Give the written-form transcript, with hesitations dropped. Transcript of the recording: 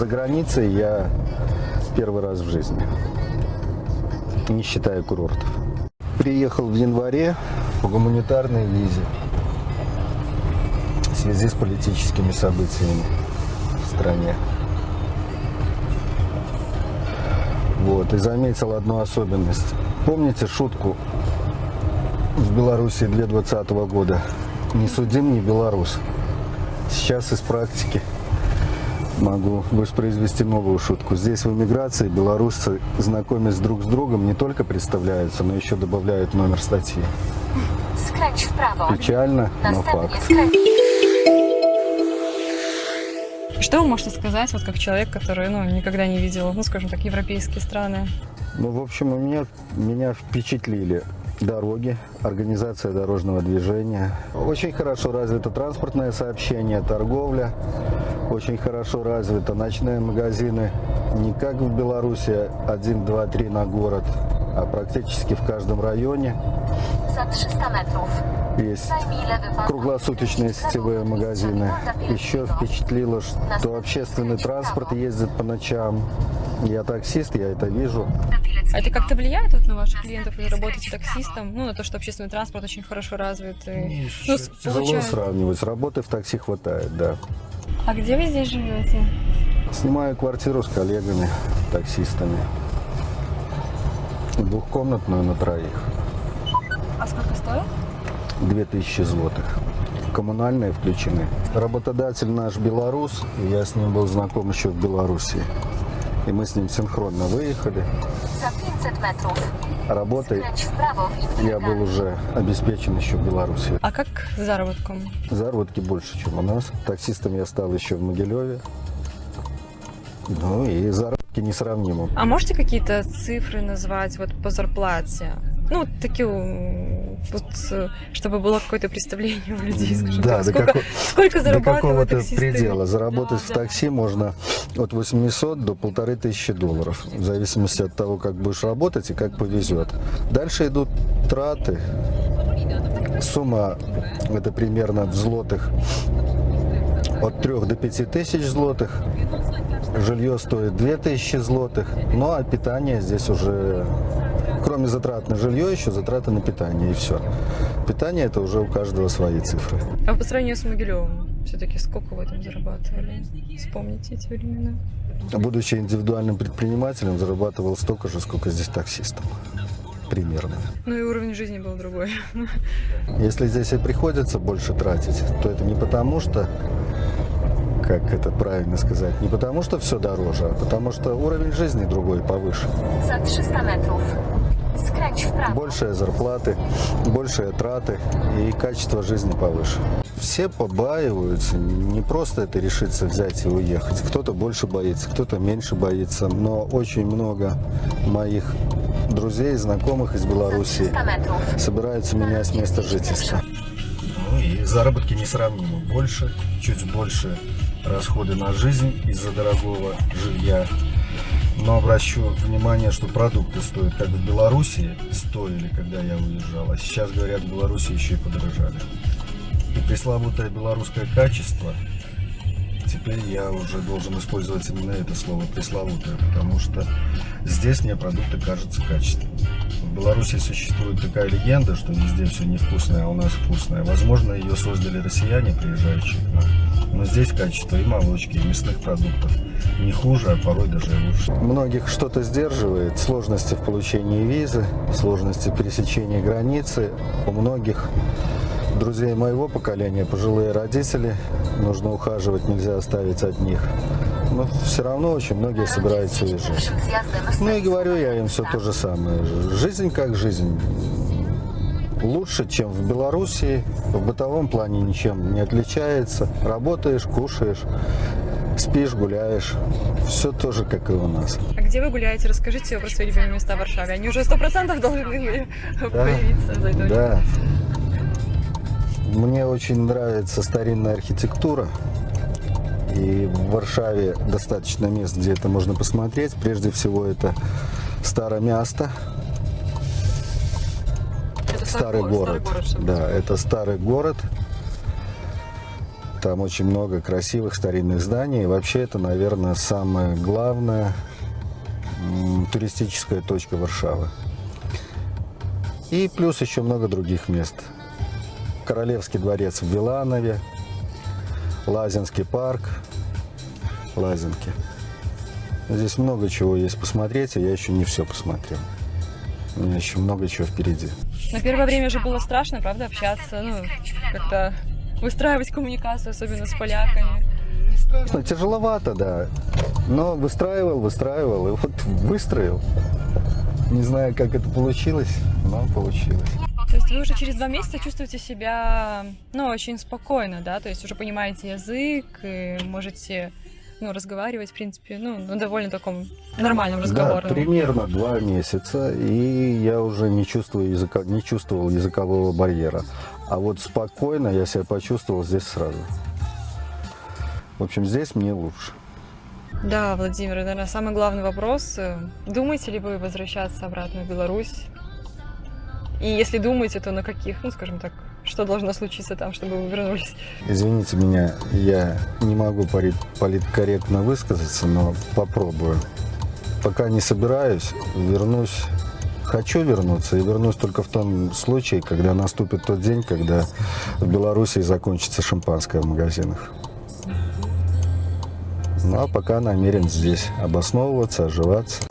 За границей я первый раз в жизни, не считая курортов. Приехал в январе по гуманитарной визе в связи с политическими событиями в стране. Вот, и заметил одну особенность. Помните шутку в Беларуси 2020 года? Не судим, не белорус. Сейчас из практики могу воспроизвести новую шутку. Здесь в эмиграции белорусы, знакомясь друг с другом, не только представляются, но еще добавляют номер статьи. Skręć w prawo. Печально, но Następnie факт. skręć. Что вы можете сказать, вот как человек, который никогда не видел, скажем так, европейские страны? Ну, в общем, меня впечатлили дороги, организация дорожного движения. Очень хорошо развито транспортное сообщение, торговля. Очень хорошо развито ночные магазины. Не как в Беларуси 1, 2, 3 на город, а практически в каждом районе. Za 300 metrów. Есть Zajmij lewy pas. круглосуточные сетевые магазины. Еще впечатлило, что общественный транспорт ездит по ночам. Я таксист, я это вижу. А это как-то влияет вот на ваших клиентов, вы работаете таксистом, на то, что общественный транспорт очень хорошо развит? И, Тяжело получается- сравнивать. Работы в такси хватает, да. А где вы здесь живете? Снимаю квартиру с коллегами, таксистами. Двухкомнатную на троих. А сколько стоит? 2000 злотых. Коммунальные включены. Работодатель наш белорус, и я с ним был знаком еще в Белоруссии. И мы с ним синхронно выехали. Za 500 metrów. Работой Skręć w prawo i я был уже обеспечен еще в Беларуси. А как с заработком? Заработки больше, чем у нас. Таксистом я стал еще в Могилеве. Ну и заработки несравнимы. А можете какие-то цифры назвать вот по зарплате? Вот такие, чтобы было какое-то представление у людей, скажем Да, так. до Сколько до зарабатывают какого-то таксисты? предела. Заработать Да, в такси можно от 800 до 1500 долларов. В зависимости от того, как будешь работать и как повезет. Дальше идут траты. Сумма это примерно в злотых от 3 до 5000 злотых. Жилье стоит 2000 злотых. Ну а питание здесь уже, кроме затрат на жилье, еще затраты на питание, и все. Питание это уже у каждого свои цифры. А по сравнению с Могилевым, все-таки сколько вы там зарабатывали? Вспомните эти времена. Будучи индивидуальным предпринимателем, зарабатывал столько же, сколько здесь таксистом. Примерно. Ну и уровень жизни был другой. Если здесь и приходится больше тратить, то это не потому, что, как это правильно сказать, не потому, что все дороже, а потому что уровень жизни другой, повыше. za 300 metrów. Skręć w prawo. Большие зарплаты, большие траты и качество жизни повыше. Все побаиваются, не просто это решиться взять и уехать. Кто-то больше боится, кто-то меньше боится, но очень много моих друзей, знакомых из Белоруссии 300 metrów. собираются менять место жительства. Ну и заработки несравнимо больше, чуть больше расходы на жизнь из-за дорогого жилья. Но обращу внимание, что продукты стоят, как в Беларуси стоили, когда я уезжал, а сейчас, говорят, в Беларуси еще и подорожали. И пресловутое белорусское качество, теперь я уже должен использовать именно это слово пресловутое, потому что здесь мне продукты кажутся качественными. В Беларуси существует такая легенда, что везде все невкусное, а у нас вкусное. Возможно, ее создали россияне, приезжающие к нам. Но здесь качество и молочки, и мясных продуктов не хуже, а порой даже и лучше. Многих что-то сдерживает, сложности в получении визы, сложности в пересечении границы. У многих друзей моего поколения, пожилые родители, нужно ухаживать, нельзя оставить одних. Но все равно очень многие собираются уезжать. Przed zjazdem Ну и говорю я им все то же самое. Жизнь как жизнь. Лучше, чем в Белоруссии. В бытовом плане ничем не отличается. Работаешь, кушаешь, спишь, гуляешь. Все тоже, как и у нас. А где вы гуляете? Расскажите про свои любимые места в Варшаве. Они уже 100% должны были появиться за это время. Да. Мне очень нравится старинная архитектура. И в Варшаве достаточно мест, где это можно посмотреть. Прежде всего, это Старое Место. Это Старый город. Старый город, что ли? Да, это старый город. Там очень много красивых старинных зданий. И вообще это, наверное, самая главная туристическая точка Варшавы. И плюс еще много других мест. Королевский дворец в Виланове, Лазинский парк, Лазинки. Здесь много чего есть посмотреть, а я еще не все посмотрел. У меня еще много чего впереди. На первое время же было страшно, правда, общаться, ну, как-то выстраивать коммуникацию, особенно с поляками. Тяжеловато, да. Но выстраивал, и вот выстроил. Не знаю, как это получилось, но получилось. То есть вы уже через 2 месяца чувствуете себя, ну, очень спокойно, да? То есть уже понимаете язык, и можете, ну, разговаривать, в принципе, ну, на довольно таком нормальном разговорном. Да, примерно 2 месяца, и я уже не чувствовал языкового барьера. А вот спокойно я себя почувствовал здесь сразу. В общем, здесь мне лучше. Да, Владимир, наверное, самый главный вопрос. Думаете ли вы возвращаться обратно в Беларусь? И если думаете, то на каких, ну, скажем так, что должно случиться там, чтобы вы вернулись? Извините меня, я не могу политкорректно высказаться, но попробую. Пока не собираюсь, вернусь. Хочу вернуться и вернусь только в том случае, когда наступит тот день, когда в Беларуси закончится шампанское в магазинах. Ну а пока намерен здесь обосновываться, оживаться.